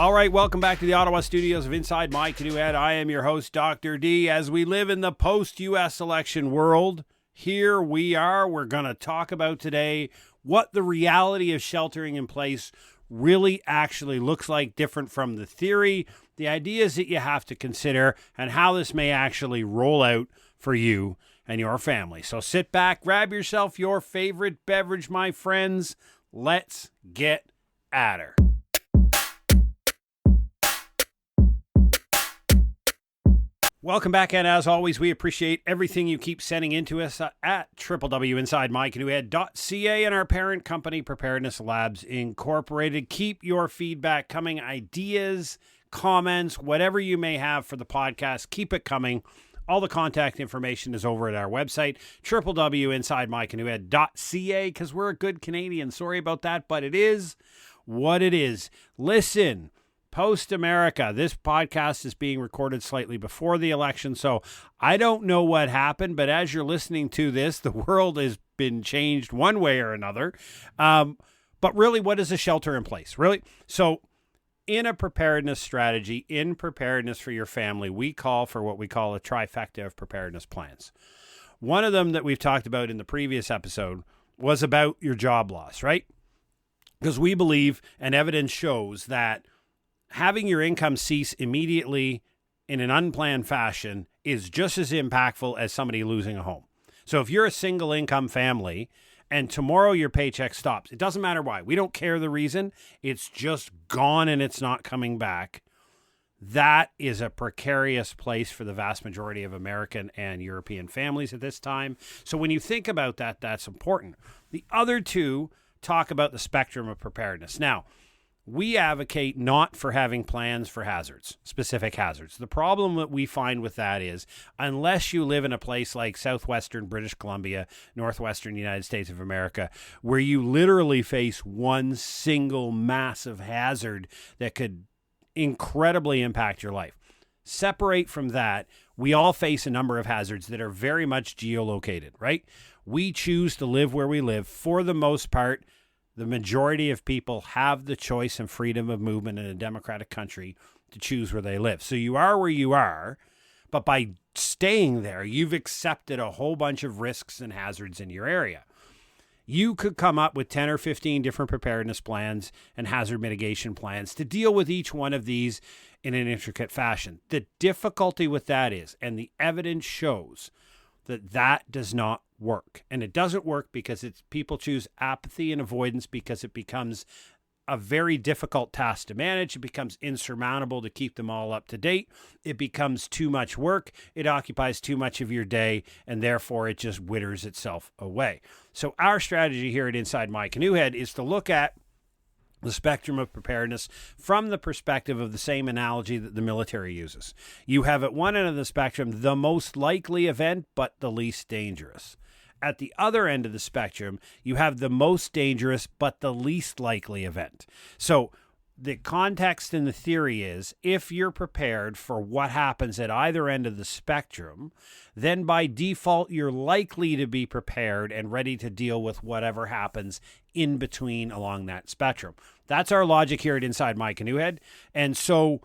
All right, welcome back to the Ottawa studios of Inside My Canoe Head. I am your host, Dr. D. As we live in the post-U.S. election world, here we are. We're going to talk about today what the reality of sheltering in place really actually looks like, different from the theory, the ideas that you have to consider, and how this may actually roll out for you and your family. So sit back, grab yourself your favorite beverage, my friends. Let's get at her. Welcome back, and as always, we appreciate everything you keep sending into us at www.insidemycanoehead.ca and our parent company, Preparedness Labs Incorporated. Keep your feedback coming, ideas, comments, whatever you may have for the podcast, keep it coming. All the contact information is over at our website, www.insidemycanoehead.ca, because we're a good Canadian. Sorry about that, but it is what it is. Listen. Post-America, this podcast is being recorded slightly before the election, so I don't know what happened, but as you're listening to this, the world has been changed one way or another. But really, what is a shelter in place? Really? So in a preparedness strategy, in preparedness for your family, we call for what we call a trifecta of preparedness plans. One of them that we've talked about in the previous episode was about your job loss, right? Because we believe, and evidence shows, that having your income cease immediately in an unplanned fashion is just as impactful as somebody losing a home. So if you're a single income family and tomorrow your paycheck stops, it doesn't matter why. We don't care the reason. It's just gone and it's not coming back. That is a precarious place for the vast majority of American and European families at this time. So when you think about that, that's important. The other two talk about the spectrum of preparedness. Now, we advocate not for having plans for hazards, specific hazards. The problem that we find with that is, unless you live in a place like southwestern British Columbia, northwestern United States of America, where you literally face one single massive hazard that could incredibly impact your life. Separate from that, we all face a number of hazards that are very much geolocated, right? We choose to live where we live. For the most part, the majority of people have the choice and freedom of movement in a democratic country to choose where they live. So you are where you are, but by staying there, you've accepted a whole bunch of risks and hazards in your area. You could come up with 10 or 15 different preparedness plans and hazard mitigation plans to deal with each one of these in an intricate fashion. The difficulty with that is, and the evidence shows, that does not work. And it doesn't work because people choose apathy and avoidance because it becomes a very difficult task to manage. It becomes insurmountable to keep them all up to date. It becomes too much work. It occupies too much of your day, and therefore it just withers itself away. So our strategy here at Inside My Canoe Head is to look at the spectrum of preparedness from the perspective of the same analogy that the military uses. You have at one end of the spectrum the most likely event, but the least dangerous. At the other end of the spectrum, you have the most dangerous, but the least likely event. So the context in the theory is, if you're prepared for what happens at either end of the spectrum, then by default, you're likely to be prepared and ready to deal with whatever happens in between along that spectrum. That's our logic here at Inside My Canoe Head. And so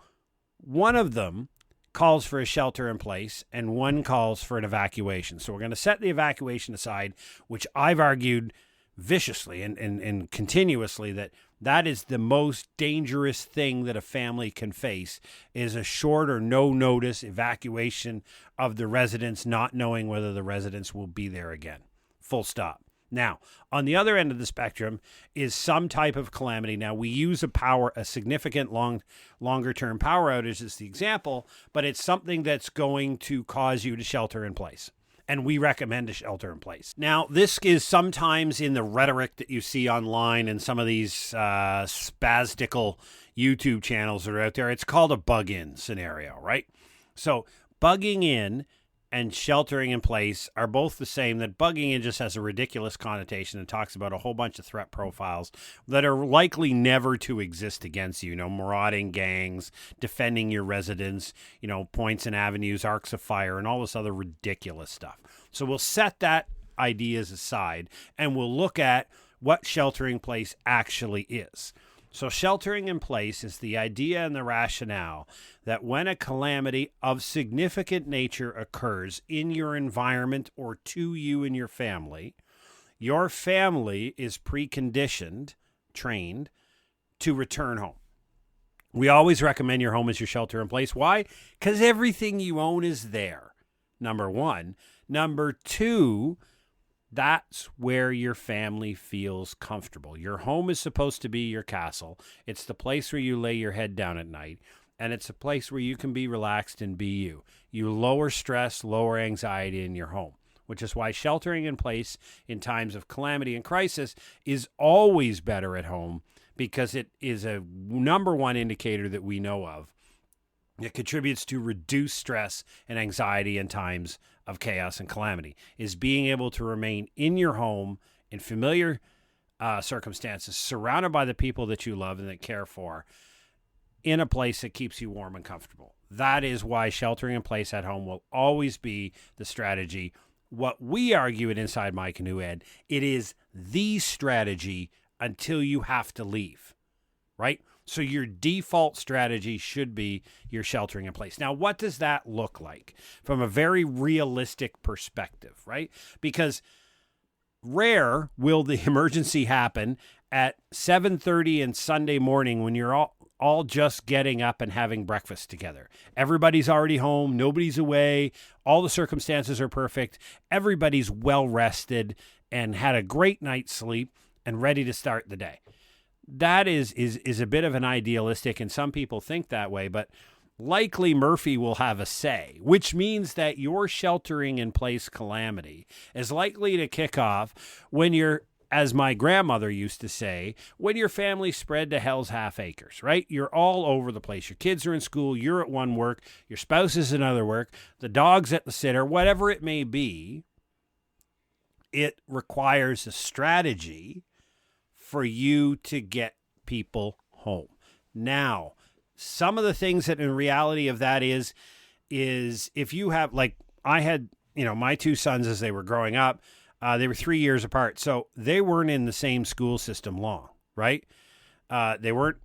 one of them calls for a shelter in place and one calls for an evacuation. So we're going to set the evacuation aside, which I've argued viciously and continuously that is the most dangerous thing that a family can face, is a short or no notice evacuation of the residents, not knowing whether the residents will be there again. Full stop. Now, on the other end of the spectrum is some type of calamity. Now, we use a significant longer-term power outage as the example, but it's something that's going to cause you to shelter in place. And we recommend a shelter in place. Now, this is sometimes in the rhetoric that you see online and some of these spastical YouTube channels that are out there. It's called a bug-in scenario, right? So bugging in and sheltering in place are both the same. That bugging in just has a ridiculous connotation and talks about a whole bunch of threat profiles that are likely never to exist against you. You know, marauding gangs, defending your residence, points and avenues, arcs of fire, and all this other ridiculous stuff. So we'll set that ideas aside and we'll look at what sheltering in place actually is. So sheltering in place is the idea and the rationale that when a calamity of significant nature occurs in your environment or to you and your family is preconditioned, trained to return home. We always recommend your home as your shelter in place. Why? Because everything you own is there, number one. Number two, that's where your family feels comfortable. Your home is supposed to be your castle. It's the place where you lay your head down at night, and it's a place where you can be relaxed and be you. You lower stress, lower anxiety in your home, which is why sheltering in place in times of calamity and crisis is always better at home, because it is a number one indicator that we know of. It contributes to reduced stress and anxiety in times of chaos and calamity, is being able to remain in your home in familiar circumstances, surrounded by the people that you love and that care for, in a place that keeps you warm and comfortable. That is why sheltering in place at home will always be the strategy. What we argue at Inside My Canoe, Ed, it is the strategy until you have to leave, right? So your default strategy should be your sheltering in place. Now, what does that look like from a very realistic perspective, right? Because rare will the emergency happen at 7:30 and Sunday morning when you're all just getting up and having breakfast together. Everybody's already home. Nobody's away. All the circumstances are perfect. Everybody's well rested and had a great night's sleep and ready to start the day. That is a bit of an idealistic, and some people think that way, but likely Murphy will have a say, which means that your sheltering in place calamity is likely to kick off when you're, as my grandmother used to say, when your family spread to hell's half acres, right? You're all over the place. Your kids are in school, you're at one work, your spouse is at another work, the dog's at the sitter, whatever it may be. It requires a strategy for you to get people home. Now, some of the things that in reality of that is if you have, like I had, my two sons as they were growing up, they were 3 years apart. So they weren't in the same school system long, right? They were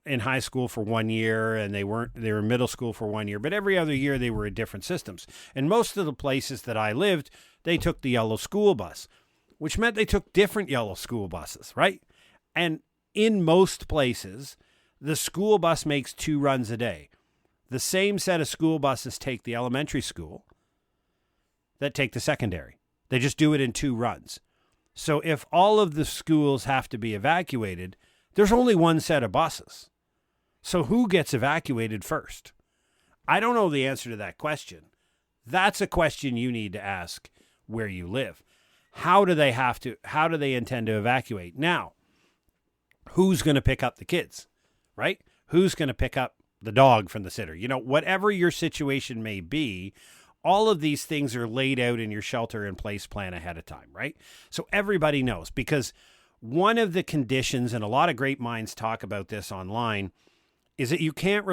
in high school for 1 year, and they were in middle school for 1 year, but every other year they were in different systems. And most of the places that I lived, they took the yellow school bus, which meant they took different yellow school buses, right? And in most places, the school bus makes 2 runs a day. The same set of school buses take the elementary school that take the secondary. They just do it in 2 runs. So if all of the schools have to be evacuated, there's only one set of buses. So who gets evacuated first? I don't know the answer to that question. That's a question you need to ask where you live. How do they intend to evacuate? Now, who's going to pick up the kids, right? Who's going to pick up the dog from the sitter? Whatever your situation may be, all of these things are laid out in your shelter in place plan ahead of time, right? So everybody knows, because one of the conditions, and a lot of great minds talk about this online, is that you can't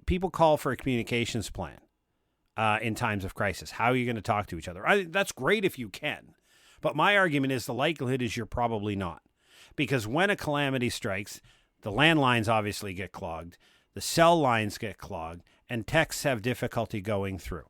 people call for a communications plan in times of crisis. How are you going to talk to each other? That's great if you can. But my argument is the likelihood is you're probably not. Because when a calamity strikes, the landlines obviously get clogged, the cell lines get clogged, and texts have difficulty going through,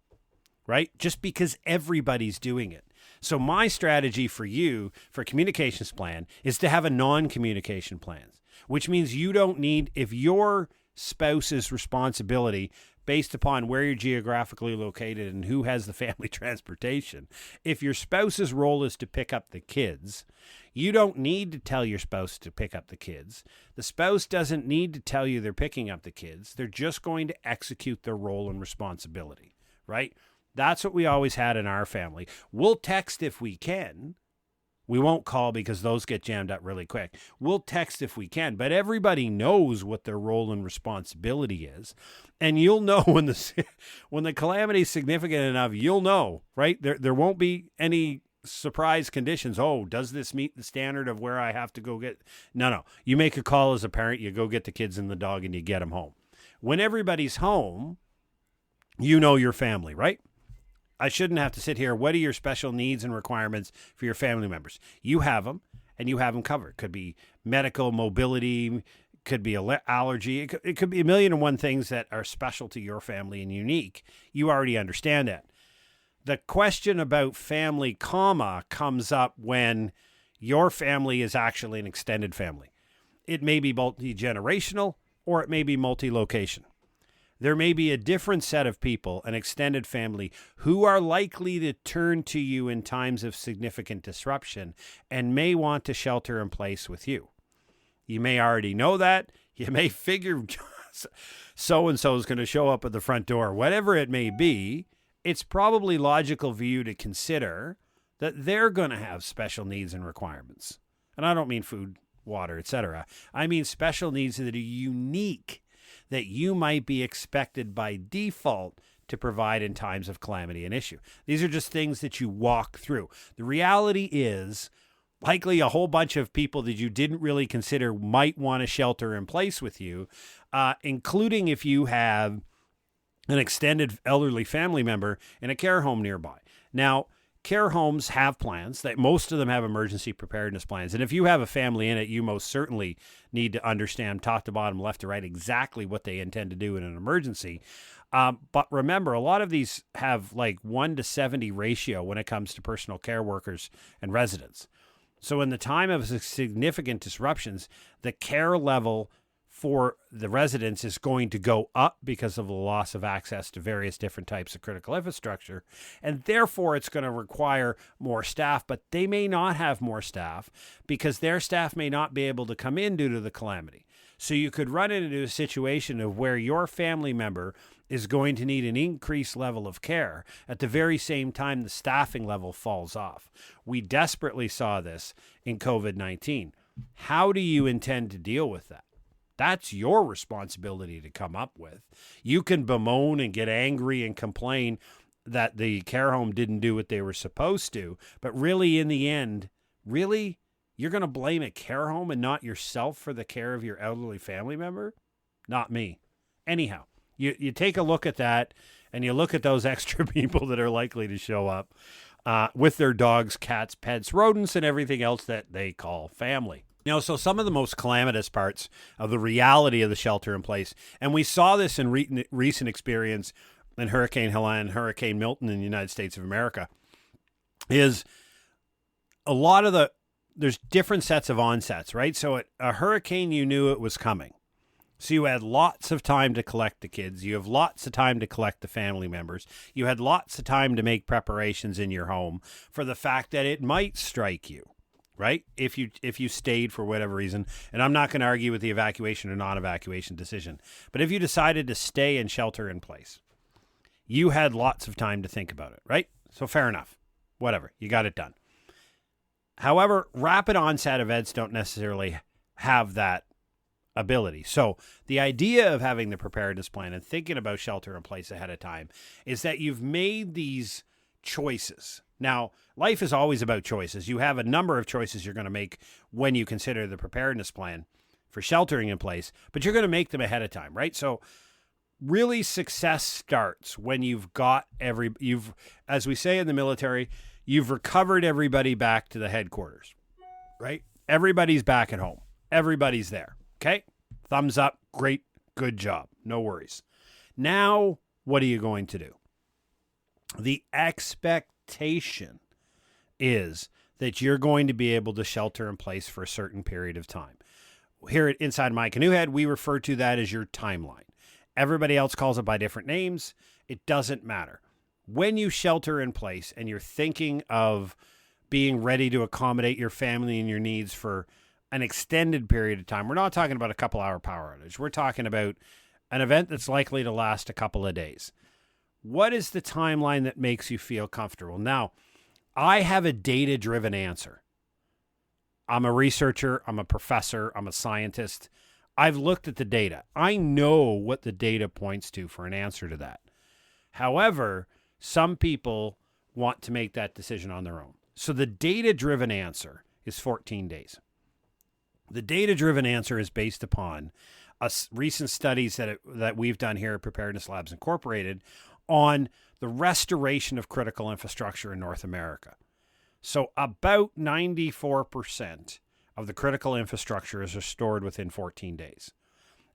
right? Just because everybody's doing it. So my strategy for you, for communications plan, is to have a non-communication plan, which means you don't need, if your spouse's responsibility based upon where you're geographically located and who has the family transportation. If your spouse's role is to pick up the kids, you don't need to tell your spouse to pick up the kids. The spouse doesn't need to tell you they're picking up the kids. They're just going to execute their role and responsibility, right? That's what we always had in our family. We'll text if we can. We won't call because those get jammed up really quick. We'll text if we can, but everybody knows what their role and responsibility is. And you'll know when the calamity is significant enough, you'll know, right? There won't be any surprise conditions. Oh, does this meet the standard of where I have to go get? No. You make a call as a parent, you go get the kids and the dog, and you get them home. When everybody's home, you know your family, right? I shouldn't have to sit here. What are your special needs and requirements for your family members? You have them, and you have them covered. Could be medical, mobility, could be allergy. It could be a million and one things that are special to your family and unique. You already understand that. The question about family, comes up when your family is actually an extended family. It may be multi-generational or it may be multi-location. There may be a different set of people, an extended family, who are likely to turn to you in times of significant disruption and may want to shelter in place with you. You may already know that. You may figure so-and-so is going to show up at the front door. Whatever it may be, it's probably logical for you to consider that they're going to have special needs and requirements. And I don't mean food, water, etc. I mean special needs that are unique, that you might be expected by default to provide in times of calamity and issue. These are just things that you walk through. The reality is likely a whole bunch of people that you didn't really consider might want to shelter in place with you, including if you have an extended elderly family member in a care home nearby. Now, care homes have plans that most of them have emergency preparedness plans. And if you have a family in it, you most certainly need to understand top to bottom, left to right, exactly what they intend to do in an emergency. But remember, a lot of these have like 1-to-70 ratio when it comes to personal care workers and residents. So in the time of significant disruptions, the care level for the residents is going to go up because of the loss of access to various different types of critical infrastructure. And therefore, it's going to require more staff, but they may not have more staff because their staff may not be able to come in due to the calamity. So you could run into a situation of where your family member is going to need an increased level of care at the very same time the staffing level falls off. We desperately saw this in COVID-19. How do you intend to deal with that? That's your responsibility to come up with. You can bemoan and get angry and complain that the care home didn't do what they were supposed to, but really in the end, really, you're going to blame a care home and not yourself for the care of your elderly family member? Not me. Anyhow, you take a look at that and you look at those extra people that are likely to show up with their dogs, cats, pets, rodents, and everything else that they call family. You know, so some of the most calamitous parts of the reality of the shelter in place, and we saw this in recent experience in Hurricane Helene and Hurricane Milton in the United States of America, is a lot of there's different sets of onsets, right? So at a hurricane, you knew it was coming. So you had lots of time to collect the kids. You have lots of time to collect the family members. You had lots of time to make preparations in your home for the fact that it might strike you. Right? If you stayed for whatever reason, and I'm not going to argue with the evacuation or non-evacuation decision, but if you decided to stay and shelter in place, you had lots of time to think about it, right? So fair enough. Whatever. You got it done. However, rapid onset events don't necessarily have that ability. So the idea of having the preparedness plan and thinking about shelter in place ahead of time is that you've made these choices. Now, life is always about choices. You have a number of choices you're going to make when you consider the preparedness plan for sheltering in place, but you're going to make them ahead of time, right? So really success starts when you've as we say in the military, you've recovered everybody back to the headquarters, right? Everybody's back at home. Everybody's there. Okay? Thumbs up. Great. Good job. No worries. Now, what are you going to do? The expectation is that you're going to be able to shelter in place for a certain period of time. Here at Inside My Canoe Head, we refer to that as your timeline. Everybody else calls it by different names. It doesn't matter. When you shelter in place and you're thinking of being ready to accommodate your family and your needs for an extended period of time, we're not talking about a couple-hour power outage. We're talking about an event that's likely to last a couple of days. What is the timeline that makes you feel comfortable? Now, I have a data-driven answer. I'm a researcher. I'm a professor. I'm a scientist. I've looked at the data. I know what the data points to for an answer to that. However, some people want to make that decision on their own. So the data-driven answer is 14 days. The data-driven answer is based upon recent studies that we've done here at Preparedness Labs Incorporated on the restoration of critical infrastructure in North America. So about 94% of the critical infrastructure is restored within 14 days.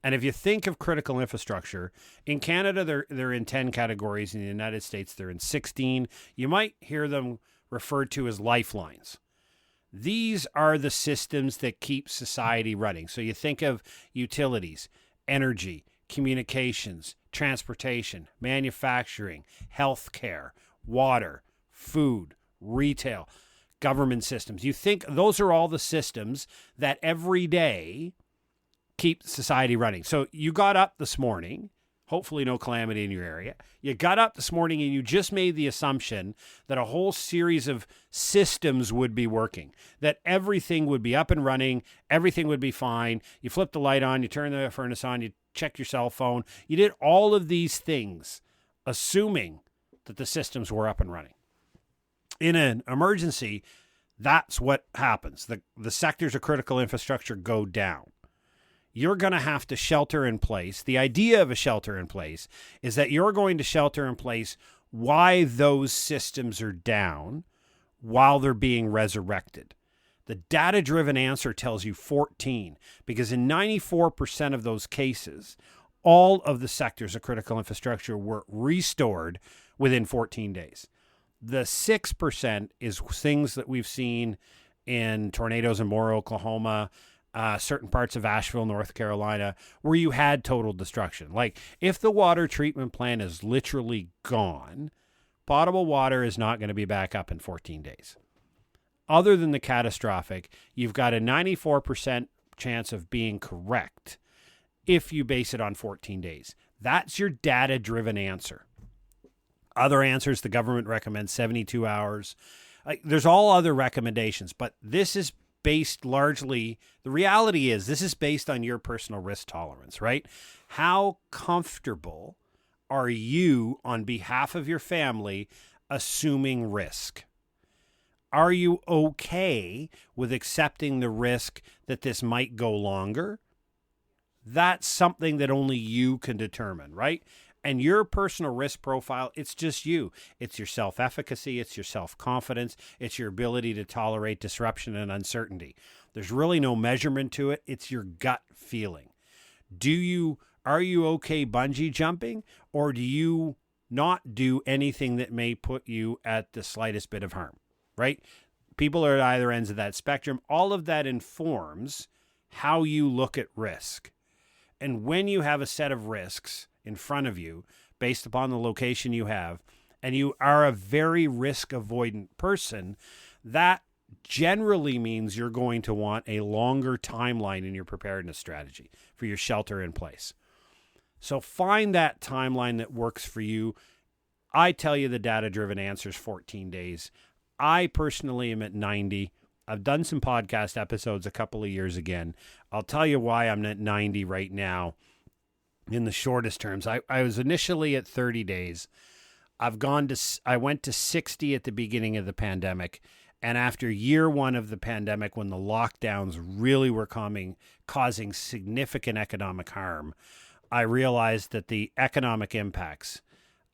And if you think of critical infrastructure, in Canada, they're in 10 categories. In the United States, they're in 16. You might hear them referred to as lifelines. These are the systems that keep society running. So you think of utilities, energy, communications, transportation, manufacturing, healthcare, water, food, retail, government systems. You think those are all the systems that every day keep society running. So you got up this morning, hopefully no calamity in your area. You got up this morning and you just made the assumption that a whole series of systems would be working, that everything would be up and running, everything would be fine. You flip the light on, you turn the furnace on, you check your cell phone. You did all of these things, assuming that the systems were up and running. In an emergency, that's what happens. The sectors of critical infrastructure go down. You're going to have to shelter in place. The idea of a shelter in place is that you're going to shelter in place while those systems are down, while they're being resurrected. The data-driven answer tells you 14, because in 94% of those cases, all of the sectors of critical infrastructure were restored within 14 days. The 6% is things that we've seen in tornadoes in Moore, Oklahoma, certain parts of Asheville, North Carolina, where you had total destruction. Like if the water treatment plant is literally gone, potable water is not going to be back up in 14 days. Other than the catastrophic, you've got a 94% chance of being correct if you base it on 14 days. That's your data-driven answer. Other answers, the government recommends 72 hours. There's all other recommendations, but this is based largely, the reality is this is based on your personal risk tolerance, right? How comfortable are you on behalf of your family assuming risk? Are you okay with accepting the risk that this might go longer? That's something that only you can determine, right? And your personal risk profile, it's just you. It's your self-efficacy, it's your self-confidence, it's your ability to tolerate disruption and uncertainty. There's really no measurement to it. It's your gut feeling. Are you okay bungee jumping, or do you not do anything that may put you at the slightest bit of harm, right? People are at either ends of that spectrum. All of that informs how you look at risk. And when you have a set of risks in front of you based upon the location you have, and you are a very risk avoidant person, that generally means you're going to want a longer timeline in your preparedness strategy for your shelter in place. So find that timeline that works for you. I tell you the data-driven answer is 14 days. I personally am at 90. I've done some podcast episodes a couple of years again. I'll tell you why I'm at 90 right now. In the shortest terms, I was initially at 30 days. I went to 60 at the beginning of the pandemic. And after year one of the pandemic, when the lockdowns really were causing significant economic harm, I realized that the economic impacts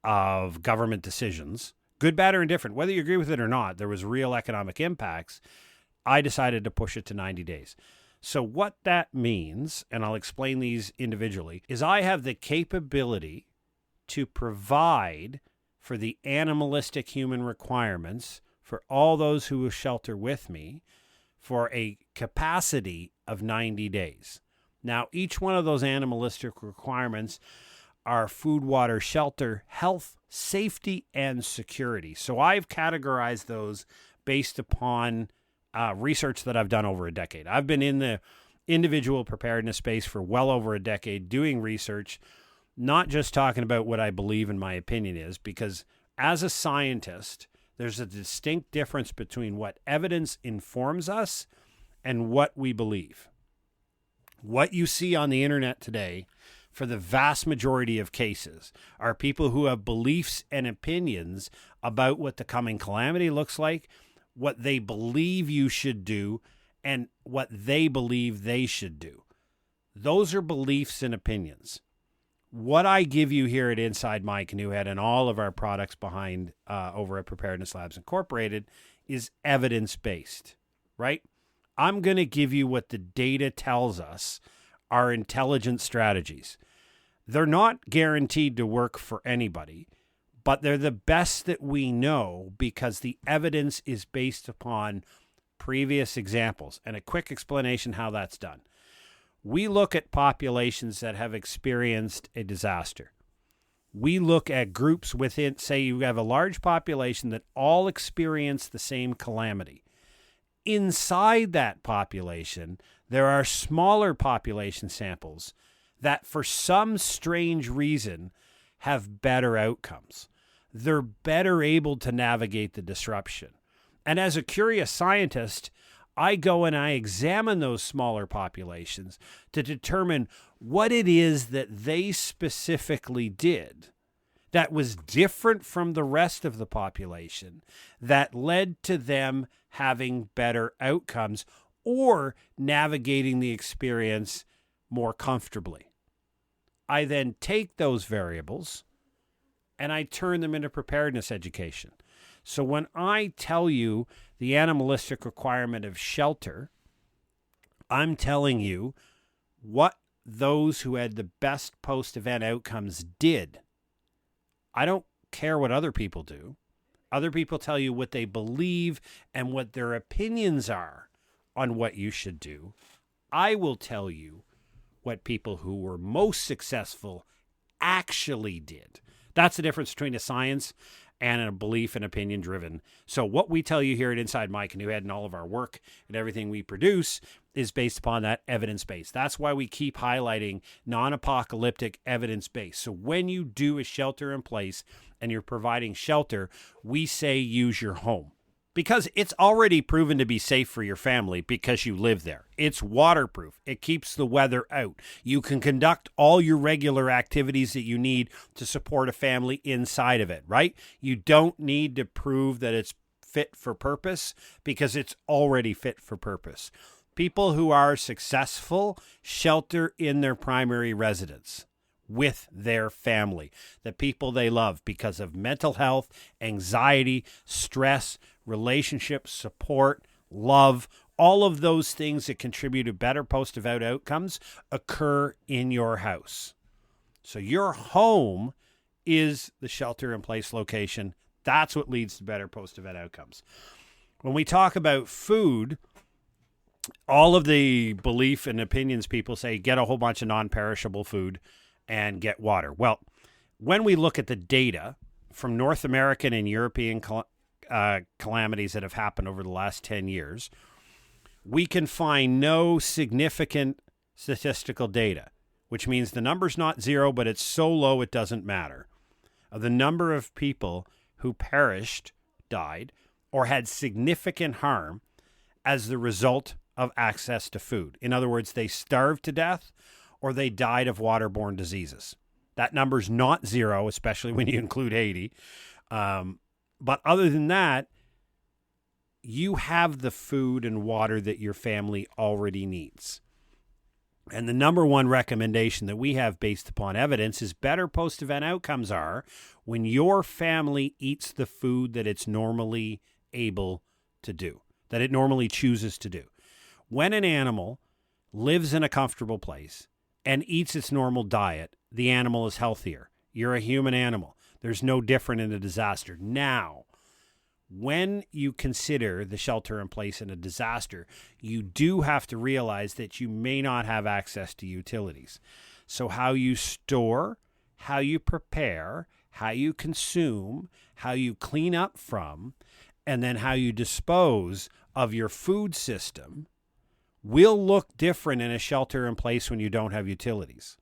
of government decisions, good, bad, or indifferent, whether you agree with it or not, there was real economic impacts. I decided to push it to 90 days. So what that means, and I'll explain these individually, is I have the capability to provide for the animalistic human requirements for all those who will shelter with me for a capacity of 90 days. Now, each one of those animalistic requirements are food, water, shelter, health, safety, and security. So I've categorized those based upon research that I've done over a decade. I've been in the individual preparedness space for well over a decade doing research, not just talking about what I believe and my opinion is, because as a scientist, there's a distinct difference between what evidence informs us and what we believe. What you see on the internet today, for the vast majority of cases, are people who have beliefs and opinions about what the coming calamity looks like, what they believe you should do, and what they believe they should do. Those are beliefs and opinions. What I give you here at Inside My Canoe Head and all of our products behind over at Preparedness Labs Incorporated is evidence-based, right? I'm going to give you what the data tells us are intelligent strategies. They're not guaranteed to work for anybody, but they're the best that we know because the evidence is based upon previous examples. And a quick explanation how that's done. We look at populations that have experienced a disaster. We look at groups within, say you have a large population that all experience the same calamity. Inside that population, there are smaller population samples that for some strange reason have better outcomes. They're better able to navigate the disruption. And as a curious scientist, I go and I examine those smaller populations to determine what it is that they specifically did that was different from the rest of the population that led to them having better outcomes or navigating the experience more comfortably. I then take those variables and I turn them into preparedness education. So when I tell you the animalistic requirement of shelter, I'm telling you what those who had the best post-event outcomes did. I don't care what other people do. Other people tell you what they believe and what their opinions are on what you should do. I will tell you what people who were most successful actually did. That's the difference between a science and a belief and opinion driven. So what we tell you here at Inside My Canoe Head and all of our work and everything we produce is based upon that evidence base. That's why we keep highlighting non-apocalyptic evidence base. So when you do a shelter in place and you're providing shelter, we say use your home. Because it's already proven to be safe for your family because you live there. It's waterproof. It keeps the weather out. You can conduct all your regular activities that you need to support a family inside of it, right? You don't need to prove that it's fit for purpose because it's already fit for purpose. People who are successful shelter in their primary residence with their family, the people they love, because of mental health, anxiety, stress, relationships, support, love, all of those things that contribute to better post-event outcomes occur in your house. So your home is the shelter-in-place location. That's what leads to better post-event outcomes. When we talk about food, all of the belief and opinions people say, get a whole bunch of non-perishable food and get water. Well, when we look at the data from North American and European calamities that have happened over the last 10 years, we can find no significant statistical data, which means the number's not zero, but it's so low it doesn't matter, of the number of people who perished, died, or had significant harm as the result of access to food. In other words, they starved to death or they died of waterborne diseases. That number's not zero, especially when you include Haiti. But other than that, you have the food and water that your family already needs. And the number one recommendation that we have based upon evidence is better post-event outcomes are when your family eats the food that it's normally able to do, that it normally chooses to do. When an animal lives in a comfortable place and eats its normal diet, the animal is healthier. You're a human animal. There's no different in a disaster. Now, when you consider the shelter in place in a disaster, you do have to realize that you may not have access to utilities. So how you store, how you prepare, how you consume, how you clean up from, and then how you dispose of your food system will look different in a shelter in place when you don't have utilities.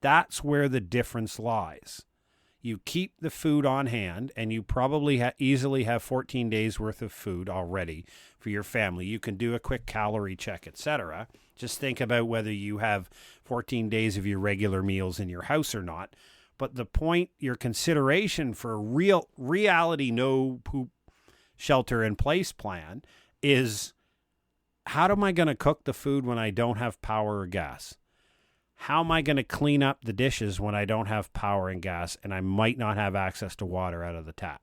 That's where the difference lies. You keep the food on hand, and you probably easily have 14 days worth of food already for your family. You can do a quick calorie check, etc. Just think about whether you have 14 days of your regular meals in your house or not. But the point, your consideration for a real reality no poop shelter in place plan is, how am I going to cook the food when I don't have power or gas? How am I going to clean up the dishes when I don't have power and gas and I might not have access to water out of the tap?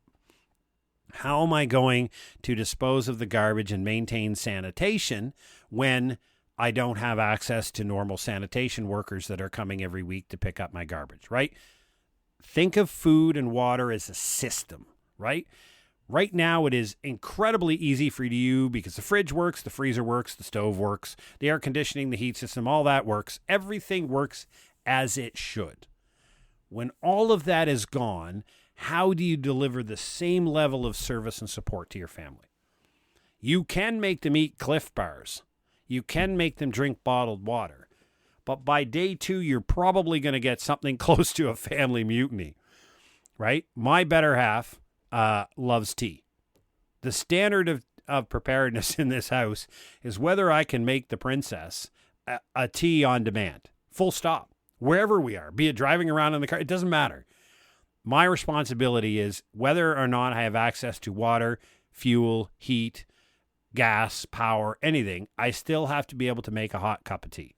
How am I going to dispose of the garbage and maintain sanitation when I don't have access to normal sanitation workers that are coming every week to pick up my garbage, right? Think of food and water as a system, right? Right now, it is incredibly easy for you because the fridge works, the freezer works, the stove works, the air conditioning, the heat system, all that works. Everything works as it should. When all of that is gone, how do you deliver the same level of service and support to your family? You can make them eat Cliff Bars. You can make them drink bottled water. But by day 2, you're probably going to get something close to a family mutiny, right? My better half loves tea. The standard of preparedness in this house is whether I can make the princess a tea on demand. Full stop. Wherever we are, be it driving around in the car, it doesn't matter. My responsibility is whether or not I have access to water, fuel, heat, gas, power, anything, I still have to be able to make a hot cup of tea,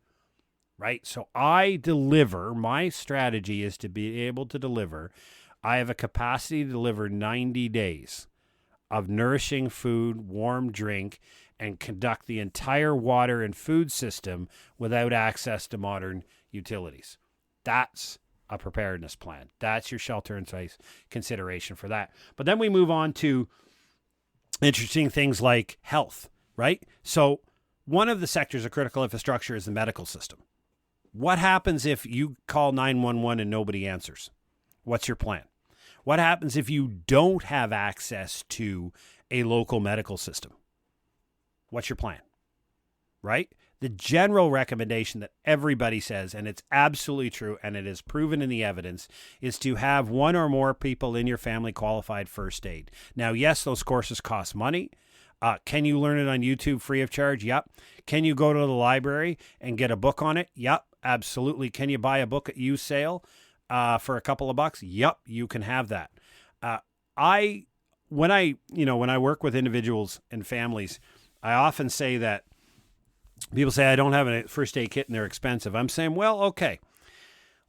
right? So I deliver, my strategy is to be able to deliver. I have a capacity to deliver 90 days of nourishing food, warm drink, and conduct the entire water and food system without access to modern utilities. That's a preparedness plan. That's your shelter in place consideration for that. But then we move on to interesting things like health, right? So one of the sectors of critical infrastructure is the medical system. What happens if you call 911 and nobody answers? What's your plan? What happens if you don't have access to a local medical system? What's your plan? Right? The general recommendation that everybody says, and it's absolutely true, and it is proven in the evidence, is to have one or more people in your family qualified first aid. Now, yes, those courses cost money. Can you learn it on YouTube free of charge? Yep. Can you go to the library and get a book on it? Yep, absolutely. Can you buy a book at used sale for a couple of bucks? Yep, you can have that. When I work with individuals and families, I often say that people say, I don't have a first aid kit and they're expensive. I'm saying, well, okay,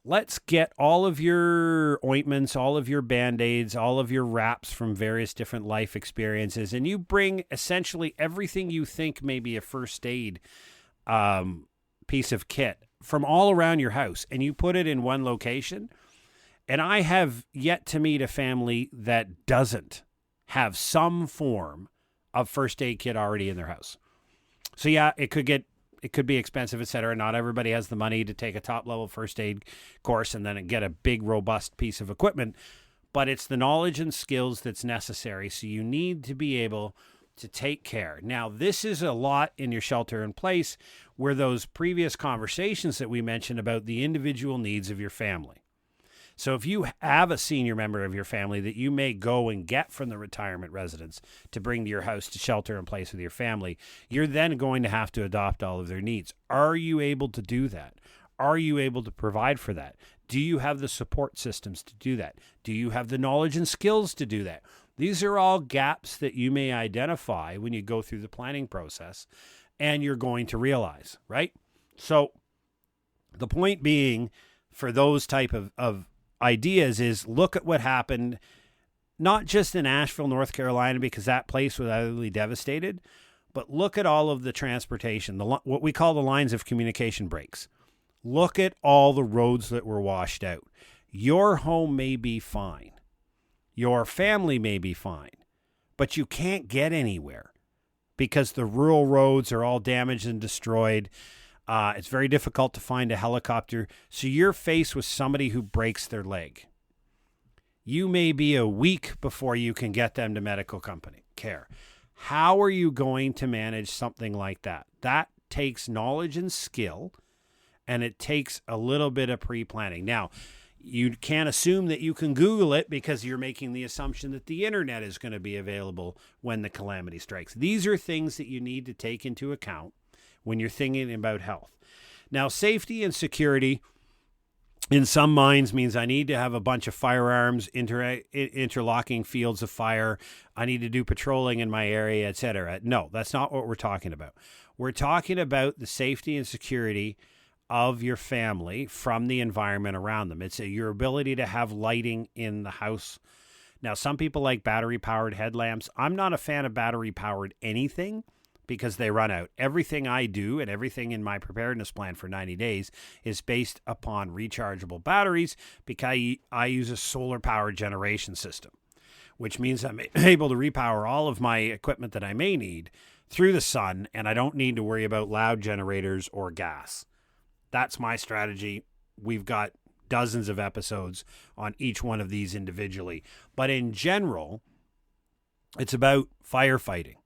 let's get all of your ointments, all of your Band-Aids, all of your wraps from various different life experiences, and you bring essentially everything you think may be a first aid piece of kit from all around your house, and you put it in one location. And I have yet to meet a family that doesn't have some form of first aid kit already in their house. So yeah, it could be expensive, et cetera. Not everybody has the money to take a top level first aid course and then get a big, robust piece of equipment, but it's the knowledge and skills that's necessary. So you need to be able to take care. Now, this is a lot in your shelter in place where those previous conversations that we mentioned about the individual needs of your family. So if you have a senior member of your family that you may go and get from the retirement residence to bring to your house to shelter in place with your family, you're then going to have to adopt all of their needs. Are you able to do that? Are you able to provide for that? Do you have the support systems to do that? Do you have the knowledge and skills to do that? These are all gaps that you may identify when you go through the planning process and you're going to realize, right? So the point being for those type of ideas is look at what happened, not just in Asheville, North Carolina, because that place was utterly devastated, but look at all of the transportation, what we call the lines of communication breaks. Look at all the roads that were washed out. Your home may be fine. Your family may be fine, but you can't get anywhere because the rural roads are all damaged and destroyed. It's very difficult to find a helicopter. So you're faced with somebody who breaks their leg. You may be a week before you can get them to medical care. How are you going to manage something like that? That takes knowledge and skill, and it takes a little bit of pre-planning. Now, you can't assume that you can Google it because you're making the assumption that the internet is going to be available when the calamity strikes. These are things that you need to take into account when you're thinking about health. Now, safety and security in some minds means I need to have a bunch of firearms, interlocking fields of fire. I need to do patrolling in my area, etc. No, that's not what we're talking about. We're talking about the safety and security of your family from the environment around them. It's your ability to have lighting in the house, Now, some people like battery-powered headlamps. I'm not a fan of battery-powered anything because they run out. Everything I do and everything in my preparedness plan for 90 days is based upon rechargeable batteries because I use a solar-powered generation system, which means I'm able to repower all of my equipment that I may need through the sun, and I don't need to worry about loud generators or gas. That's my strategy. We've got dozens of episodes on each one of these individually. But in general, it's about firefighting.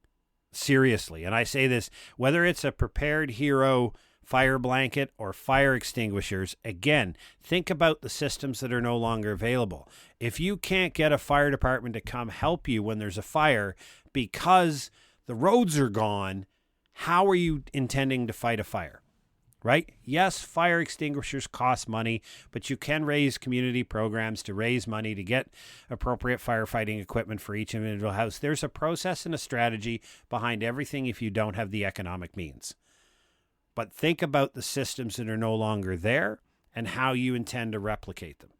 Seriously. And I say this, whether it's a prepared hero fire blanket or fire extinguishers, again, think about the systems that are no longer available. If you can't get a fire department to come help you when there's a fire because the roads are gone, how are you intending to fight a fire? Right? Yes, fire extinguishers cost money, but you can raise community programs to raise money to get appropriate firefighting equipment for each individual house. There's a process and a strategy behind everything if you don't have the economic means. But think about the systems that are no longer there and how you intend to replicate them.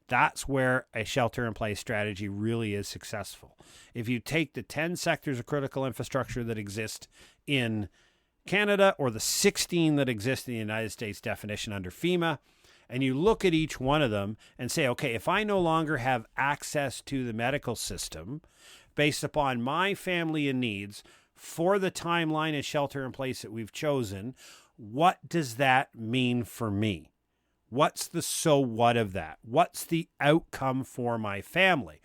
That's where a shelter-in-place strategy really is successful. If you take the 10 sectors of critical infrastructure that exist in Canada or the 16 that exist in the United States definition under FEMA, and you look at each one of them and say, okay, if I no longer have access to the medical system based upon my family and needs for the timeline and shelter in place that we've chosen, what does that mean for me? What's the so what of that? What's the outcome for my family?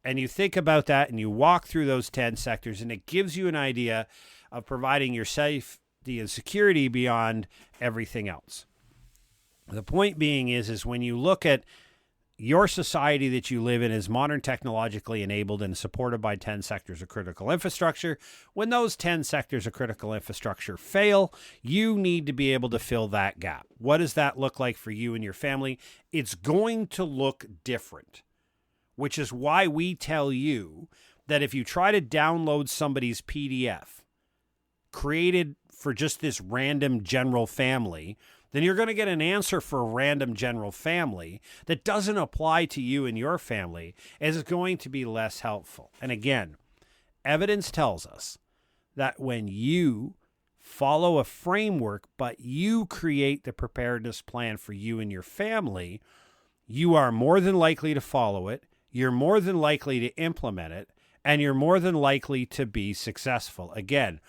And you think about that and you walk through those 10 sectors, and it gives you an idea of providing your safety and security beyond everything else. The point being is when you look at your society that you live in is modern, technologically enabled, and supported by 10 sectors of critical infrastructure. When those 10 sectors of critical infrastructure fail, you need to be able to fill that gap. What does that look like for you and your family? It's going to look different, which is why we tell you that if you try to download somebody's PDF created for just this random general family, then you're going to get an answer for a random general family that doesn't apply to you and your family, as it's going to be less helpful. And again, evidence tells us that when you follow a framework, but you create the preparedness plan for you and your family, you are more than likely to follow it, you're more than likely to implement it, and you're more than likely to be successful. Again,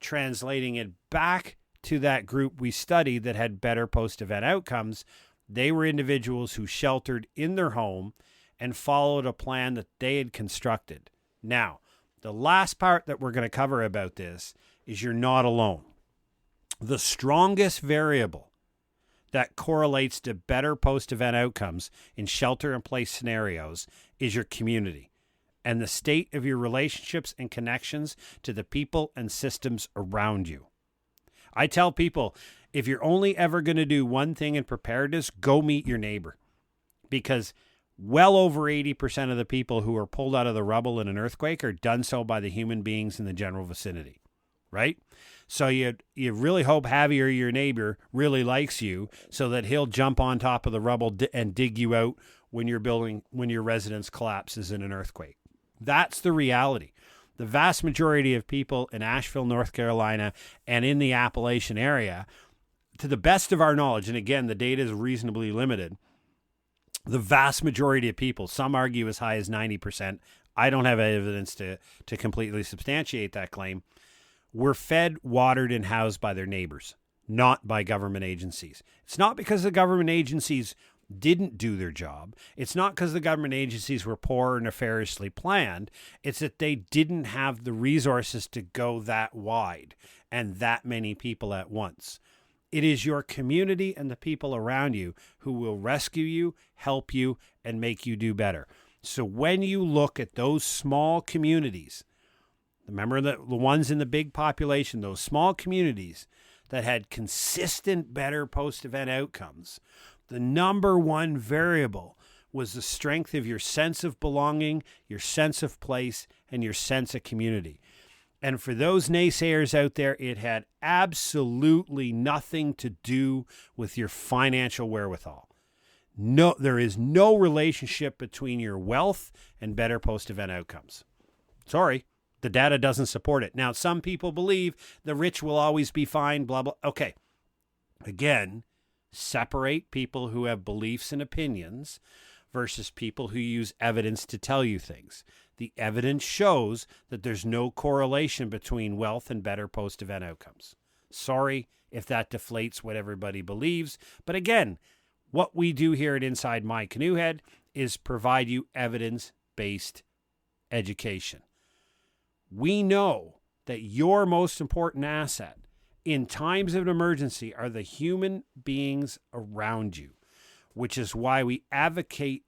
translating it back to that group we studied that had better post-event outcomes, they were individuals who sheltered in their home and followed a plan that they had constructed. Now, the last part that we're going to cover about this is you're not alone. The strongest variable that correlates to better post-event outcomes in shelter-in-place scenarios is your community and the state of your relationships and connections to the people and systems around you. I tell people, if you're only ever going to do one thing in preparedness, go meet your neighbor. Because well over 80% of the people who are pulled out of the rubble in an earthquake are done so by the human beings in the general vicinity, right? So you really hope Javi or your neighbor really likes you so that he'll jump on top of the rubble and dig you out when your residence collapses in an earthquake. That's the reality. The vast majority of people in Asheville, North Carolina, and in the Appalachian area, to the best of our knowledge, and again, the data is reasonably limited, the vast majority of people, some argue as high as 90%, I don't have evidence to completely substantiate that claim, were fed, watered, and housed by their neighbors, not by government agencies. It's not because the government agencies didn't do their job. It's not because the government agencies were poor or nefariously planned. It's that they didn't have the resources to go that wide and that many people at once. It is your community and the people around you who will rescue you, help you, and make you do better. So when you look at those small communities, remember the ones in the big population, those small communities that had consistent better post-event outcomes, the number one variable was the strength of your sense of belonging, your sense of place, and your sense of community. And for those naysayers out there, it had absolutely nothing to do with your financial wherewithal. No, there is no relationship between your wealth and better post-event outcomes. Sorry, the data doesn't support it. Now, some people believe the rich will always be fine, blah, blah. Okay. Again, separate people who have beliefs and opinions versus people who use evidence to tell you things. The evidence shows that there's no correlation between wealth and better post-event outcomes. Sorry if that deflates what everybody believes. But again, what we do here at Inside My Canoe Head is provide you evidence-based education. We know that your most important asset in times of an emergency are the human beings around you, which is why we advocate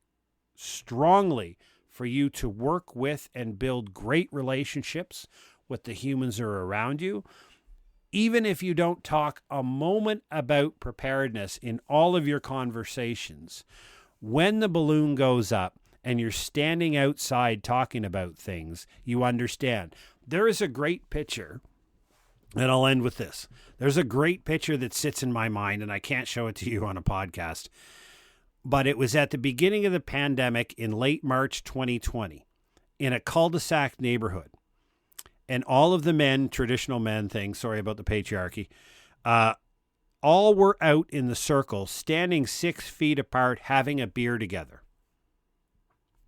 strongly for you to work with and build great relationships with the humans who are around you. Even if you don't talk a moment about preparedness in all of your conversations, when the balloon goes up and you're standing outside talking about things, you understand. There is a great picture, and I'll end with this. There's a great picture that sits in my mind, and I can't show it to you on a podcast, but it was at the beginning of the pandemic in late March 2020 in a cul-de-sac neighborhood. And all of the men, traditional men things, sorry about the patriarchy, all were out in the circle, standing 6 feet apart, having a beer together,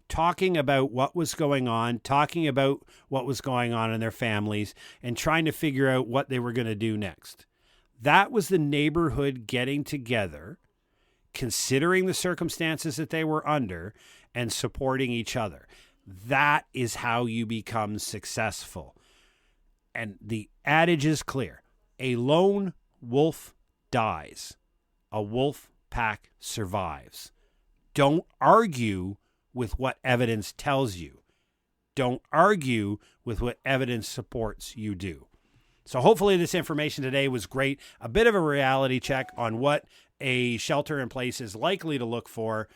talking about what was going on, talking about what was going on in their families, and trying to figure out what they were going to do next. That was the neighborhood getting together, considering the circumstances that they were under, and supporting each other. That is how you become successful. And the adage is clear. A lone wolf dies. A wolf pack survives. Don't argue with what evidence tells you. Don't argue with what evidence supports you do. So hopefully this information today was great. A bit of a reality check on what a shelter in place is likely to look for.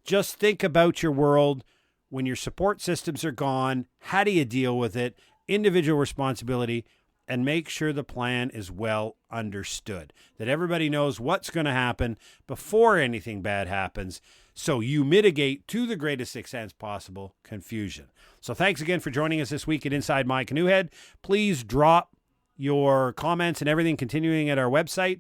Just think about your world. When your support systems are gone, how do you deal with it? Individual responsibility, and make sure the plan is well understood, that everybody knows what's going to happen before anything bad happens, so you mitigate to the greatest extent possible confusion. So thanks again for joining us this week at Inside My Canoe Head. Please drop your comments and everything continuing at our website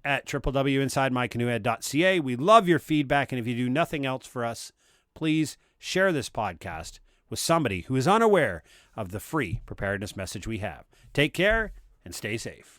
at www.insidemycanoehead.ca. We love your feedback, and if you do nothing else for us, please share this podcast with somebody who is unaware of the free preparedness message we have. Take care and stay safe.